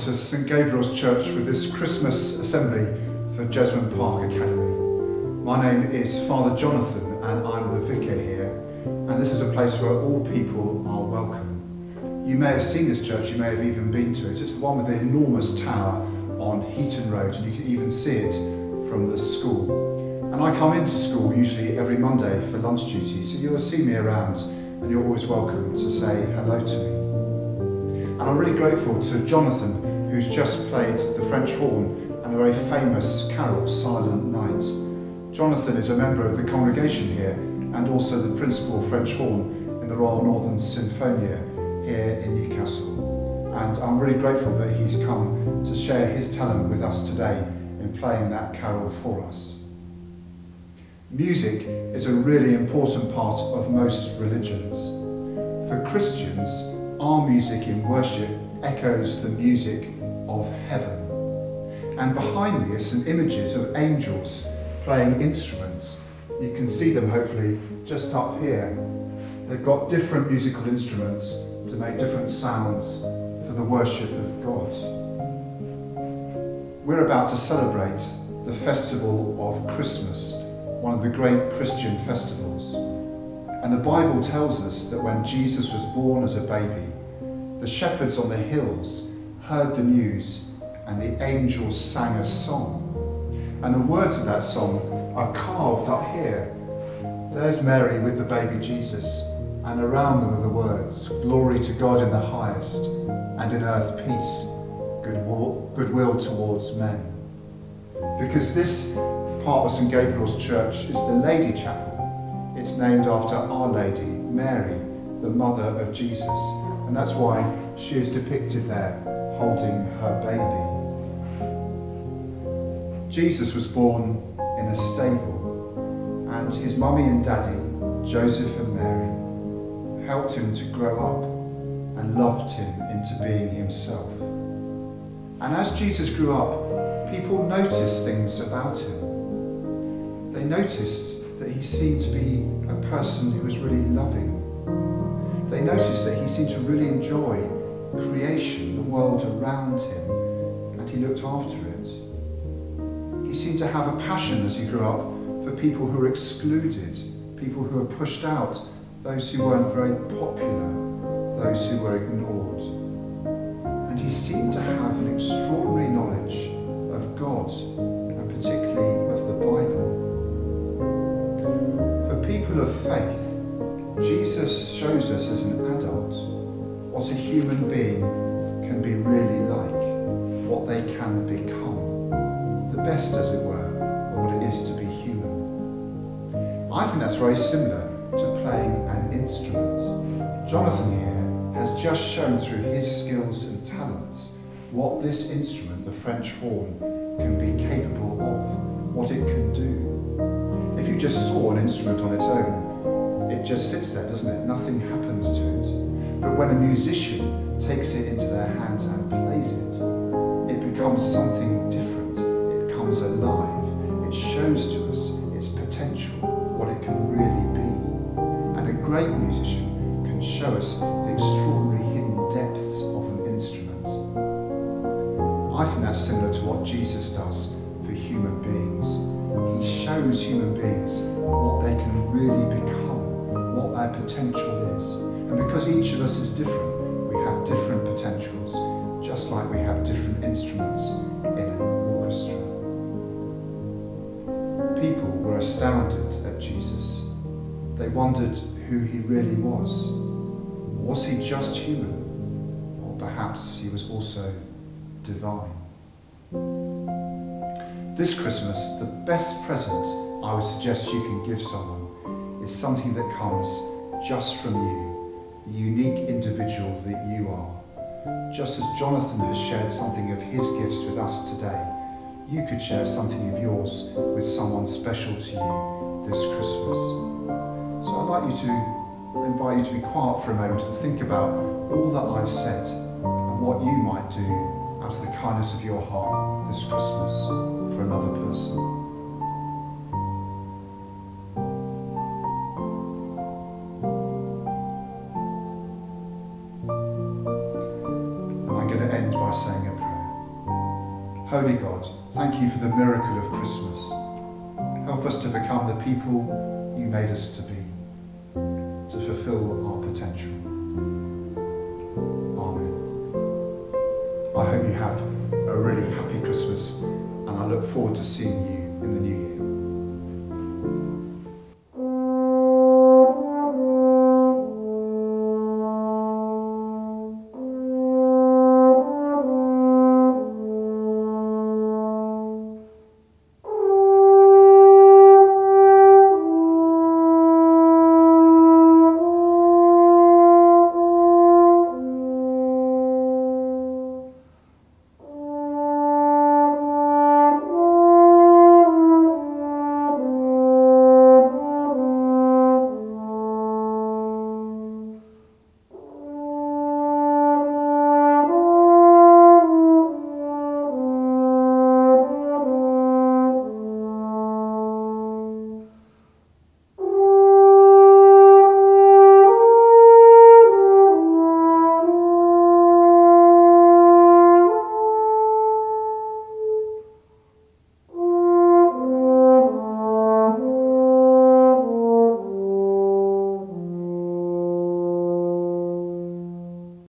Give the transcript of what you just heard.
to St Gabriel's Church for this Christmas assembly for Jesmond Park Academy. My name is Father Jonathan and I'm the vicar here, and this is a place where all people are welcome. You may have seen this church, you may have even been to it. It's the one with the enormous tower on Heaton Road, and you can even see it from the school. And I come into school usually every Monday for lunch duty, so you'll see me around and you're always welcome to say hello to me. And I'm really grateful to Jonathan, who's just played the French horn and a very famous carol, Silent Night. Jonathan is a member of the congregation here and also the principal French horn in the Royal Northern Sinfonia here in Newcastle. And I'm really grateful that he's come to share his talent with us today in playing that carol for us. Music is a really important part of most religions. For Christians, our music in worship echoes the music of heaven. And behind me are some images of angels playing instruments. You can see them hopefully just up here. They've got different musical instruments to make different sounds for the worship of God. We're about to celebrate the festival of Christmas, one of the great Christian festivals. And the Bible tells us that when Jesus was born as a baby, the shepherds on the hills heard the news and the angels sang a song. And the words of that song are carved up here. There's Mary with the baby Jesus, and around them are the words, "Glory to God in the highest, and in earth peace, goodwill towards men." Because this part of St Gabriel's Church is the Lady Chapel. It's named after Our Lady, Mary, the mother of Jesus. And that's why she is depicted there, holding her baby. Jesus was born in a stable, and his mummy and daddy, Joseph and Mary, helped him to grow up and loved him into being himself. And as Jesus grew up, people noticed things about him. They noticed that he seemed to be a person who was really loving. They noticed that he seemed to really enjoy creation, the world around him, and he looked after it. He seemed to have a passion as he grew up for people who were excluded, people who were pushed out, those who weren't very popular, those who were ignored. And he seemed to have an extraordinary knowledge of God, and particularly of the Bible. For people of faith, Jesus shows us as an adult what a human being can be really like, what they can become, the best, as it were, of what it is to be human. I think that's very similar to playing an instrument. Jonathan here has just shown through his skills and talents what this instrument, the French horn, can be capable of, what it can do. If you just saw an instrument on its own, it just sits there, doesn't it? Nothing happens to it. But when a musician takes it into their hands and plays it, it becomes something different. It comes alive. It shows to us its potential, what it can really be. And a great musician can show us the extraordinary hidden depths of an instrument. I think that's similar to what Jesus does for human beings. He shows human beings what they can really become, what their potential is. And because each of us is different, we have different potentials, just like we have different instruments in an orchestra. People were astounded at Jesus. They wondered who he really was. Was he just human? Or perhaps he was also divine. This Christmas, the best present I would suggest you can give someone is something that comes just from you, the unique individual that you are. Just as Jonathan has shared something of his gifts with us today, you could share something of yours with someone special to you this Christmas. So I'd like you to invite you to be quiet for a moment and think about all that I've said and what you might do out of the kindness of your heart this Christmas for another person. And I'm going to end by saying a prayer. Holy God, thank you for the miracle of Christmas. Help us to become the people you made us to be, to fulfill our potential. Amen. I hope you have a really happy Christmas, and I look forward to seeing you in the new year.